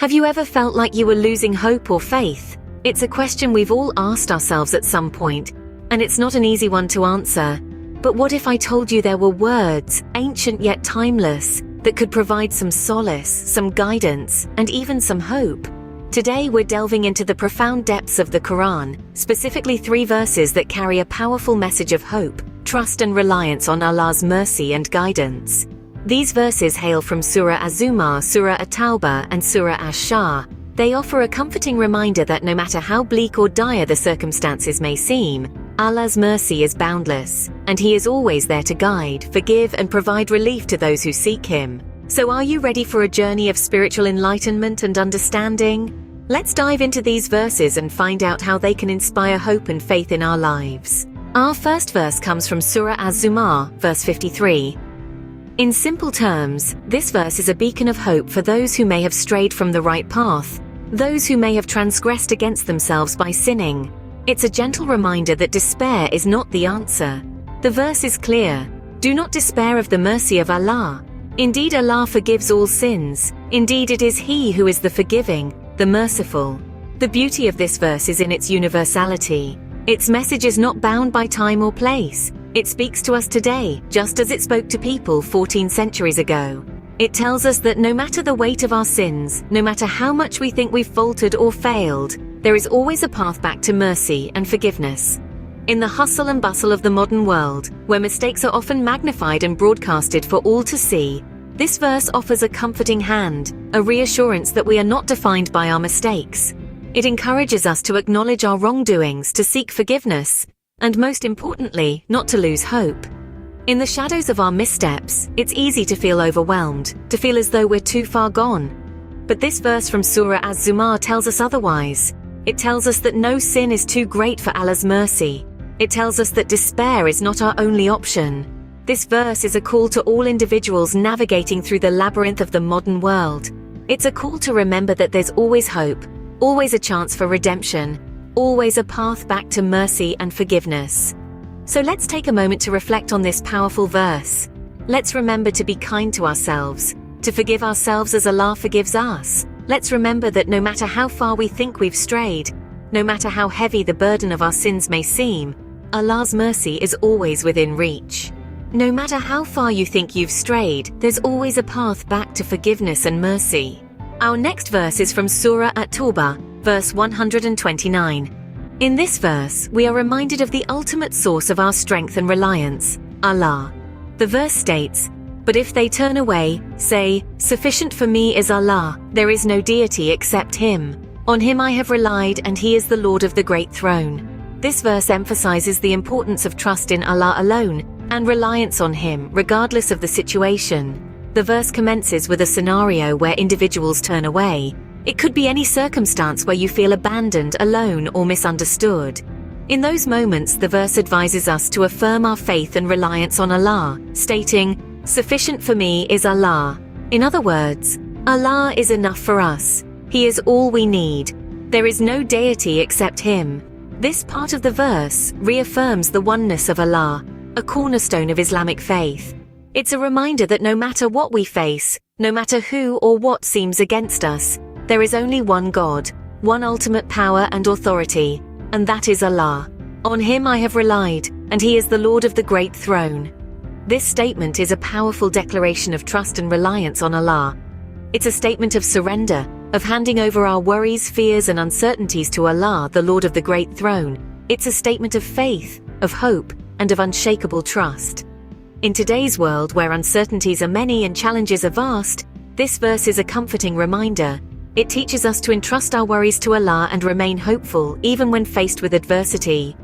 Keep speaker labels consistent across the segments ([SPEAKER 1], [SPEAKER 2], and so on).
[SPEAKER 1] Have you ever felt like you were losing hope or faith? It's a question we've all asked ourselves at some point, and it's not an easy one to answer. But what if I told you there were words, ancient yet timeless, that could provide some solace, some guidance, and even some hope? Today we're delving into the profound depths of the Quran, specifically 3 verses that carry a powerful message of hope, trust and reliance on Allah's mercy and guidance. These verses hail from Surah Az-Zumar, Surah At-Tawbah, and Surah Ash-Sharh. They offer a comforting reminder that no matter how bleak or dire the circumstances may seem, Allah's mercy is boundless, and He is always there to guide, forgive, and provide relief to those who seek Him. So are you ready for a journey of spiritual enlightenment and understanding? Let's dive into these verses and find out how they can inspire hope and faith in our lives. Our first verse comes from Surah Az-Zumar, verse 53. In simple terms, this verse is a beacon of hope for those who may have strayed from the right path, those who may have transgressed against themselves by sinning. It's a gentle reminder that despair is not the answer. The verse is clear. Do not despair of the mercy of Allah. Indeed, Allah forgives all sins. Indeed, it is He who is the forgiving, the merciful. The beauty of this verse is in its universality. Its message is not bound by time or place. It speaks to us today, just as it spoke to people 14 centuries ago. It tells us that no matter the weight of our sins, no matter how much we think we've faltered or failed, there is always a path back to mercy and forgiveness. In the hustle and bustle of the modern world, where mistakes are often magnified and broadcasted for all to see, this verse offers a comforting hand, a reassurance that we are not defined by our mistakes. It encourages us to acknowledge our wrongdoings, to seek forgiveness, and most importantly, not to lose hope. In the shadows of our missteps, it's easy to feel overwhelmed, to feel as though we're too far gone. But this verse from Surah Az-Zumar tells us otherwise. It tells us that no sin is too great for Allah's mercy. It tells us that despair is not our only option. This verse is a call to all individuals navigating through the labyrinth of the modern world. It's a call to remember that there's always hope, always a chance for redemption, always a path back to mercy and forgiveness. So let's take a moment to reflect on this powerful verse. Let's remember to be kind to ourselves, to forgive ourselves as Allah forgives us. Let's remember that no matter how far we think we've strayed, no matter how heavy the burden of our sins may seem, Allah's mercy is always within reach. No matter how far you think you've strayed, there's always a path back to forgiveness and mercy. Our next verse is from Surah At-Tawbah, verse 129. In this verse, we are reminded of the ultimate source of our strength and reliance, Allah. The verse states, "But if they turn away, say, 'Sufficient for me is Allah, there is no deity except Him. On Him I have relied and He is the Lord of the great throne.'" This verse emphasizes the importance of trust in Allah alone and reliance on Him regardless of the situation. The verse commences with a scenario where individuals turn away. It could be any circumstance where you feel abandoned, alone, or misunderstood. In those moments, the verse advises us to affirm our faith and reliance on Allah, stating, "Sufficient for me is Allah." In other words, Allah is enough for us. He is all we need. There is no deity except Him. This part of the verse reaffirms the oneness of Allah, a cornerstone of Islamic faith. It's a reminder that no matter what we face, no matter who or what seems against us, there is only one God, one ultimate power and authority, and that is Allah. On Him I have relied, and He is the Lord of the great throne. This statement is a powerful declaration of trust and reliance on Allah. It's a statement of surrender, of handing over our worries, fears, and uncertainties to Allah, the Lord of the great throne. It's a statement of faith, of hope, and of unshakable trust. In today's world where uncertainties are many and challenges are vast, this verse is a comforting reminder. It teaches us to entrust our worries to Allah and remain hopeful even when faced with adversity.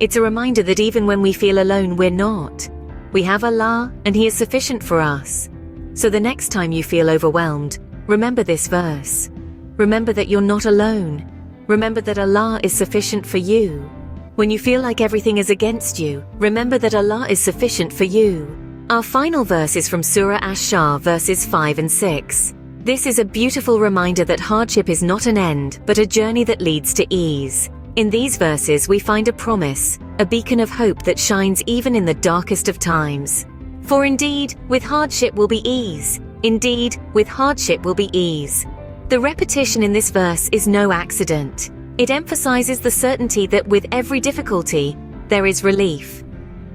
[SPEAKER 1] It's a reminder that even when we feel alone, we're not. We have Allah, and He is sufficient for us. So the next time you feel overwhelmed, remember this verse. Remember that you're not alone. Remember that Allah is sufficient for you. When you feel like everything is against you, remember that Allah is sufficient for you. Our final verse is from Surah Ash-Sharh, verses 5 and 6. This is a beautiful reminder that hardship is not an end, but a journey that leads to ease. In these verses we find a promise, a beacon of hope that shines even in the darkest of times. For indeed, with hardship will be ease. Indeed, with hardship will be ease. The repetition in this verse is no accident. It emphasizes the certainty that with every difficulty, there is relief.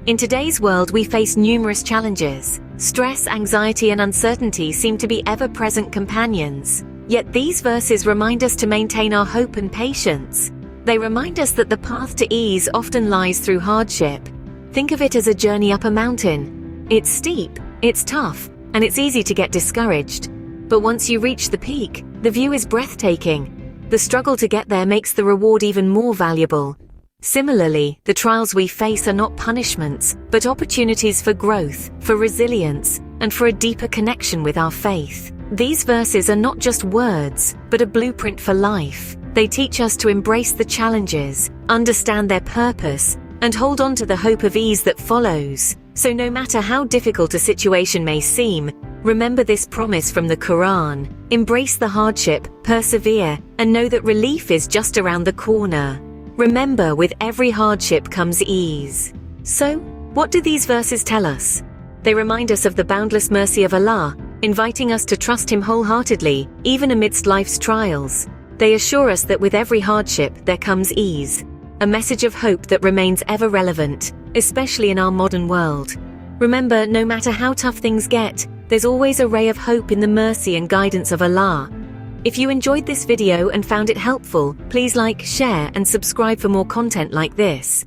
[SPEAKER 1] In today's world, we face numerous challenges. Stress, anxiety, and uncertainty seem to be ever-present companions. Yet these verses remind us to maintain our hope and patience. They remind us that the path to ease often lies through hardship. Think of it as a journey up a mountain. It's steep, it's tough, and it's easy to get discouraged. But once you reach the peak, the view is breathtaking. The struggle to get there makes the reward even more valuable. Similarly, the trials we face are not punishments, but opportunities for growth, for resilience, and for a deeper connection with our faith. These verses are not just words, but a blueprint for life. They teach us to embrace the challenges, understand their purpose, and hold on to the hope of ease that follows. So no matter how difficult a situation may seem, remember this promise from the Quran. Embrace the hardship, persevere, and know that relief is just around the corner. Remember, with every hardship comes ease. So, what do these verses tell us? They remind us of the boundless mercy of Allah, inviting us to trust Him wholeheartedly, even amidst life's trials. They assure us that with every hardship there comes ease, a message of hope that remains ever relevant, especially in our modern world. Remember, no matter how tough things get, there's always a ray of hope in the mercy and guidance of Allah. If you enjoyed this video and found it helpful, please like, share, and subscribe for more content like this.